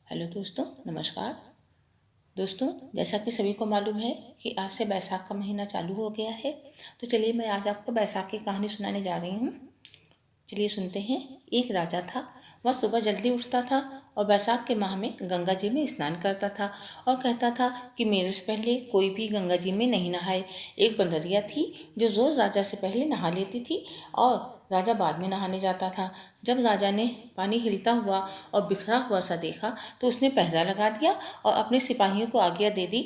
Hello दोस्तों, नमस्कार। दोस्तों, जैसा कि सभी को मालूम है कि आज से बैसाख का महीना चालू हो गया है। तो चलिए मैं आज आपको बैसाख की कहानी सुनाने जा रही हूँ। चलिए सुनते हैं। एक राजा था। वह सुबह जल्दी उठता था और बैसाख के माह में गंगा जी में स्नान करता था और कहता था कि मेरे से पहले कोई भी गंगा जी में नहीं नहाए। एक बंदरिया थी जो रोज राजा से पहले नहा लेती थी और राजा बाद में नहाने जाता था। जब राजा ने पानी हिलता हुआ और बिखरा हुआ सा देखा तो उसने पहरा लगा दिया और अपने सिपाहियों को आज्ञा दे दी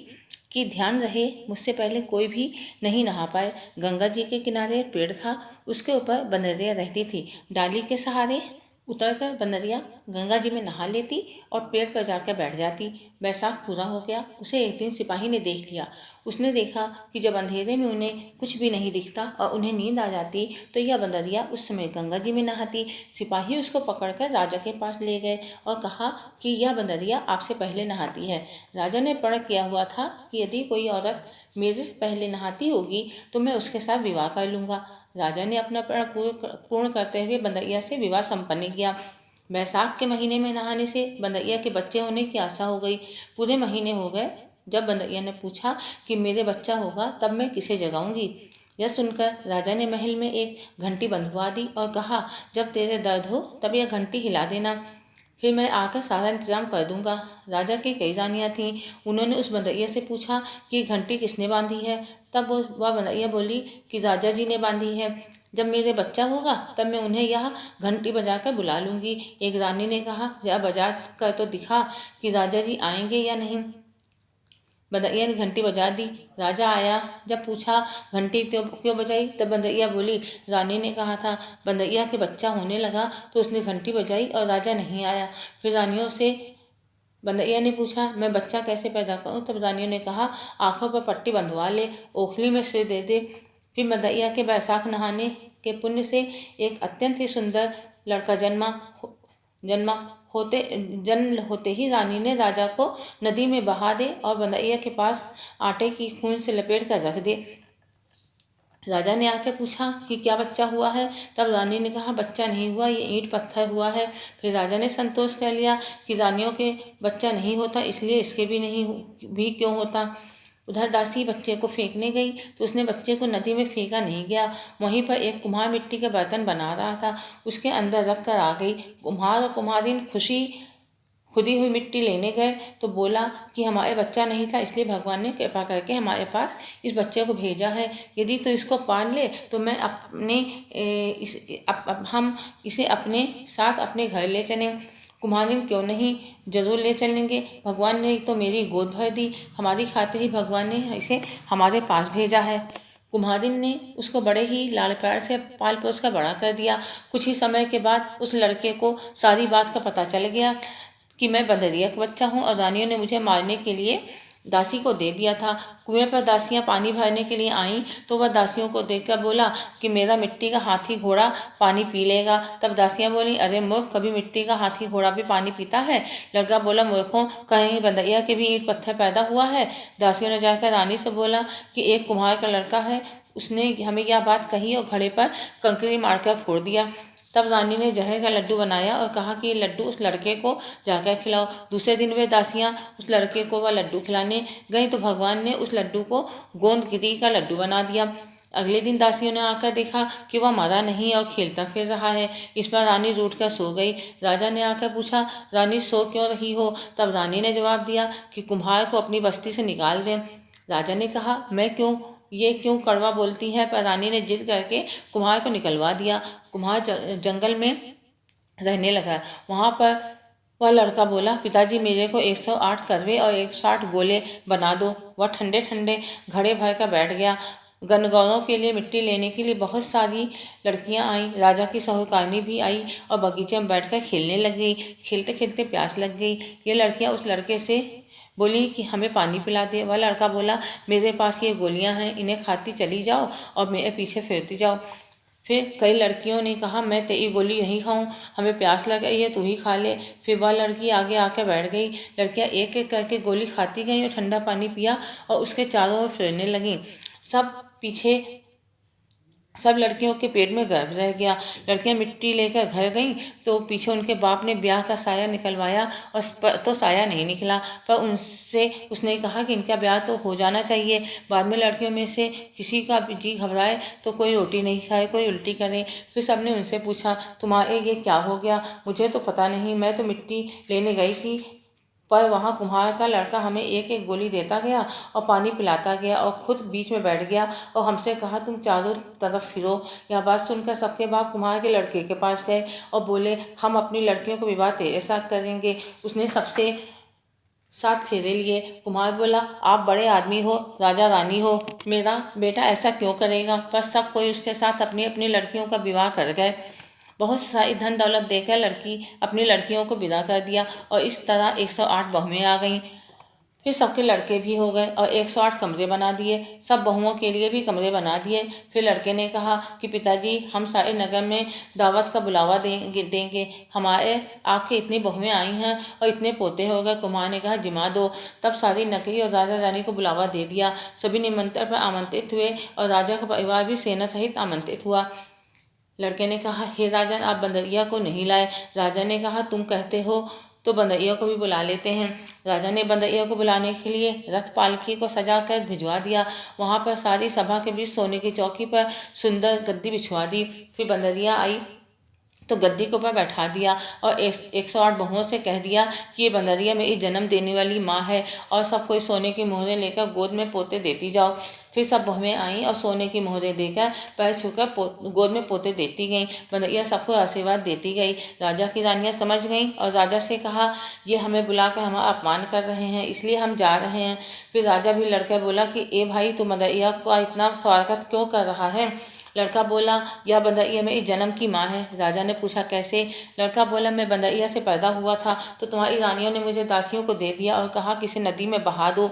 कि ध्यान रहे, मुझसे पहले कोई भी नहीं नहा पाए। गंगा जी के किनारे पेड़ था, उसके ऊपर बनरिया रहती थी। डाली के सहारे उतरकर बनरिया गंगा जी में नहा लेती और पेड़ पर जाकर बैठ जाती। बैसाख पूरा हो गया। उसे एक दिन सिपाही ने देख लिया। उसने देखा कि जब अंधेरे में उन्हें कुछ भी नहीं दिखता और उन्हें नींद आ जाती तो यह बंदरिया उस समय गंगा जी में नहाती। सिपाही उसको पकड़कर राजा के पास ले गए और कहा कि यह बंदरिया आपसे पहले नहाती है। राजा ने प्रण किया हुआ था कि यदि कोई औरत मेरे से पहले नहाती होगी तो मैं उसके साथ विवाह कर लूँगा। राजा ने अपना प्रण पूर्ण करते हुए बंदरिया से विवाह संपन्न किया। बैसाख के महीने में नहाने से बंदरिया के बच्चे होने की आशा हो गई। पूरे महीने हो गए। जब बंदरिया ने पूछा कि मेरे बच्चा होगा तब मैं किसे जगाऊंगी। यह सुनकर राजा ने महल में एक घंटी बंधवा दी और कहा, जब तेरे दर्द हो तब यह घंटी हिला देना, फिर मैं आकर सारा इंतजाम कर दूंगा। राजा की कई रानियां थीं। उन्होंने उस बंदरिया से पूछा कि घंटी किसने बांधी है। तब वह बंदरिया बोली कि राजा जी ने बांधी है। जब मेरे बच्चा होगा तब मैं उन्हें यह घंटी बजाकर बुला लूंगी। एक रानी ने कहा, जरा बजा कर तो दिखा कि राजा जी आएंगे या नहीं। बंदरिया ने घंटी बजा दी। राजा आया। जब पूछा घंटी क्यों क्यों बजाई, तब बंदरिया बोली, रानी ने कहा था। बंदरिया के बच्चा होने लगा तो उसने घंटी बजाई और राजा नहीं आया। फिर रानियों से बंदरिया ने पूछा, मैं बच्चा कैसे पैदा करूं। तब रानियों ने कहा, आंखों पर पट्टी बंधवा ले, ओखली में सिर दे दे। फिर बंदरिया के बैसाख नहाने के पुण्य से एक अत्यंत ही सुंदर लड़का जन्मा होते जन्म होते ही रानी ने राजा को नदी में बहा दे और बंदरिया के पास आटे की खून से लपेट कर रख दे। राजा ने आकर पूछा कि क्या बच्चा हुआ है। तब रानी ने कहा, बच्चा नहीं हुआ, ये ईंट पत्थर हुआ है। फिर राजा ने संतोष कर लिया कि रानियों के बच्चा नहीं होता, इसलिए इसके भी नहीं भी क्यों होता। उधर दासी बच्चे को फेंकने गई तो उसने बच्चे को नदी में फेंका नहीं गया। वहीं पर एक कुम्हार मिट्टी का बर्तन बना रहा था, उसके अंदर रख कर आ गई। कुम्हार और कुम्हारिन खुदी हुई मिट्टी लेने गए तो बोला कि हमारे बच्चा नहीं था, इसलिए भगवान ने कृपा करके हमारे पास इस बच्चे को भेजा है। यदि तो इसको पाल ले तो मैं हम इसे अपने साथ अपने घर ले चलें। कुम्हारिन, क्यों नहीं, जरूर ले चलेंगे। भगवान ने तो मेरी गोद भर दी, हमारी खाते ही भगवान ने इसे हमारे पास भेजा है। कुम्हारिन ने उसको बड़े ही लाड़ प्यार से पाल पोस कर बड़ा कर दिया। कुछ ही समय के बाद उस लड़के को सारी बात का पता चल गया कि मैं बंदरिया का बच्चा हूँ और रानियों ने मुझे मारने के लिए दासी को दे दिया था। कुएं पर दासियां पानी भरने के लिए आईं तो वह दासियों को देखकर बोला कि मेरा मिट्टी का हाथी घोड़ा पानी पी लेगा। तब दासियां बोली, अरे मूर्ख, कभी मिट्टी का हाथी घोड़ा भी पानी पीता है। लड़का बोला, मूर्खों, कहीं बंदरिया के भी ईंट पत्थर पैदा हुआ है। दासियों ने जाकर रानी से बोला कि एक कुम्हार का लड़का है, उसने हमें यह बात कही और घड़े पर कंकरी मारकर फोड़ दिया। तब रानी ने जहर का लड्डू बनाया और कहा कि ये लड्डू उस लड़के को जाकर खिलाओ। दूसरे दिन वे दासियां उस लड़के को वह लड्डू खिलाने गईं तो भगवान ने उस लड्डू को गोंदगिरी का लड्डू बना दिया। अगले दिन दासियों ने आकर देखा कि वह मरा नहीं और खेलता फिर रहा है। इस पर रानी रूठ कर सो गई। राजा ने आकर पूछा, रानी सो क्यों रही हो। तब रानी ने जवाब दिया कि कुम्हार को अपनी बस्ती से निकाल दें। राजा ने कहा, मैं क्यों कड़वा बोलती है। पर रानी ने जिद करके कुम्हार को निकलवा दिया। कुम्हार जंगल में रहने लगा। वहां पर वह लड़का बोला, पिताजी, मेरे को 108 करवे और 160 गोले बना दो। वह ठंडे ठंडे घड़े भर कर बैठ गया। गणगौरों के लिए मिट्टी लेने के लिए बहुत सारी लड़कियां आईं। राजा की साहूकारनी भी आई और बगीचे में बैठकर खेलने लग गई। खेलते खेलते प्यास लग गई। ये लड़कियां उस लड़के से बोली कि हमें पानी पिला दे। वह लड़का बोला, मेरे पास ये गोलियां हैं, इन्हें खाती चली जाओ और मेरे पीछे फिरती जाओ। फिर कई लड़कियों ने कहा, मैं तेरी गोली नहीं खाऊं, हमें प्यास लग गई है, तू ही खा ले। फिर वह लड़की आगे आकर बैठ गई। लड़कियां एक एक करके गोली खाती गईं और ठंडा पानी पिया और उसके चारों ओर फिरने लगीं। सब पीछे सब लड़कियों के पेट में गर्भ रह गया। लड़कियां मिट्टी लेकर घर गईं तो पीछे उनके बाप ने ब्याह का साया निकलवाया और तो साया नहीं निकला, पर उनसे उसने कहा कि इनका ब्याह तो हो जाना चाहिए। बाद में लड़कियों में से किसी का जी घबराए तो कोई रोटी नहीं खाए, कोई उल्टी करे। फिर सबने उनसे पूछा, तुम्हारे ये क्या हो गया? मुझे तो पता नहीं, मैं तो मिट्टी लेने गई थी, पर वहाँ कुम्हार का लड़का हमें एक एक गोली देता गया और पानी पिलाता गया और खुद बीच में बैठ गया और हमसे कहा तुम चारों तरफ फिरो। यह बात सुनकर सबके बाप कुम्हार के लड़के के पास गए और बोले, हम अपनी लड़कियों को विवाह तेरे साथ करेंगे। उसने सबसे 7 फेरे लिए। कुम्हार बोला, आप बड़े आदमी हो, राजा रानी हो, मेरा बेटा ऐसा क्यों करेगा? पर सब कोई उसके साथ अपनी अपनी लड़कियों का विवाह कर गए। बहुत सारी धन दौलत देकर लड़की अपनी लड़कियों को विदा कर दिया और इस तरह 108 बहुएं आ गईं। फिर सबके लड़के भी हो गए और 108 कमरे बना दिए। सब बहुओं के लिए भी कमरे बना दिए। फिर लड़के ने कहा कि पिताजी, हम सारे नगर में दावत का बुलावा देंगे। हमारे आपके इतनी बहुएं आई हैं और इतने पोते हो गए। कुम्हार ने कहा, जिमा दो। तब सारी नगरी और राजा रानी को बुलावा दे दिया। सभी निमंत्रण पर आमंत्रित हुए और राजा का परिवार भी सेना सहित आमंत्रित हुआ। लड़के ने कहा, हे राजन, आप बंदरिया को नहीं लाए? राजा ने कहा, तुम कहते हो तो बंदरिया को भी बुला लेते हैं। राजा ने बंदरिया को बुलाने के लिए रथ पालकी को सजा कर भिजवा दिया। वहाँ पर सारी सभा के बीच सोने की चौकी पर सुंदर गद्दी बिछवा दी। फिर बंदरिया आई तो गद्दी के ऊपर बैठा दिया और 108 बहुओं से कह दिया कि ये बंदरिया मेरी जन्म देने वाली माँ है और सब कोई सोने की मोहरें लेकर गोद में पोते देती जाओ। फिर सब बहुएं आईं और सोने की मोहरें देकर पैर छूकर गोद में पोते देती गईं। बंदरिया सबको आशीर्वाद देती गई। राजा की रानियां समझ गईं और राजा से कहा, ये हमें बुलाकर हमारा अपमान कर रहे हैं, इसलिए हम जा रहे हैं। फिर राजा भी लड़का बोला कि ए भाई, तू बंदरिया का इतना स्वागत क्यों कर रहा है? लड़का बोला, यह बंदरिया मेरी जन्म की माँ है। राजा ने पूछा, कैसे? लड़का बोला, मैं बंदरिया से पैदा हुआ था तो तुम्हारी रानियों ने मुझे दासियों को दे दिया और कहा किसी नदी में बहा दो,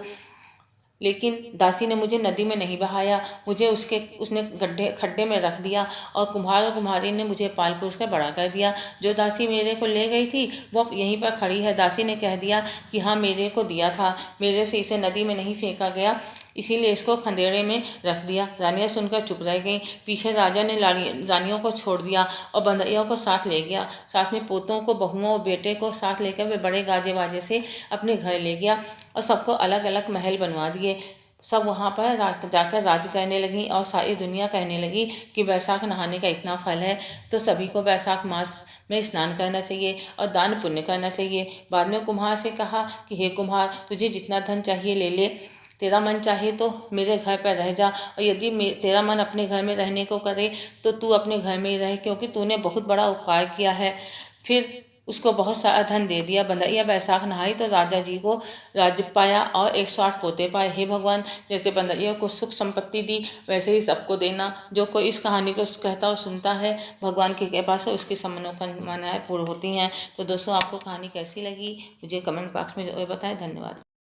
लेकिन दासी ने मुझे नदी में नहीं बहाया, मुझे उसने खड्डे में रख दिया और कुम्हार और कुम्हारी ने मुझे पाल पोस कर बड़ा कर दिया। जो दासी मेरे को ले गई थी वो यहीं पर खड़ी है। दासी ने कह दिया कि हाँ, मेरे को दिया था, मेरे से इसे नदी में नहीं फेंका गया, इसीलिए इसको खंदेड़े में रख दिया। रानियां सुनकर चुप रह गईं। पीछे राजा ने रानियों को छोड़ दिया और बंदरिया को साथ ले गया। साथ में पोतों को, बहुओं और बेटे को साथ लेकर वे बड़े गाजे बाजे से अपने घर ले गया और सबको अलग अलग महल बनवा दिए। सब वहाँ पर जाकर राज करने लगी और सारी दुनिया कहने लगी कि बैसाख नहाने का इतना फल है, तो सभी को बैसाख मास में स्नान करना चाहिए और दान पुण्य करना चाहिए। बाद में कुम्हार से कहा कि हे कुम्हार, तुझे जितना धन चाहिए ले ले, तेरा मन चाहे तो मेरे घर पर रह जा, और यदि तेरा मन अपने घर में रहने को करे तो तू अपने घर में ही रहे, क्योंकि तूने बहुत बड़ा उपकार किया है। फिर उसको बहुत सारा धन दे दिया। बंदरिया बैसाख नहाई तो राजा जी को राज्य पाया और 108 पोते पाए। हे भगवान, जैसे बंदरिया को सुख संपत्ति दी वैसे ही सबको देना। जो कोई इस कहानी को कहता और सुनता है, भगवान की कृपा से उसकी सब मनोकामनाएं पूर्ण होती हैं। तो दोस्तों, आपको कहानी कैसी लगी मुझे कमेंट बॉक्स में जरूर बताएं। धन्यवाद।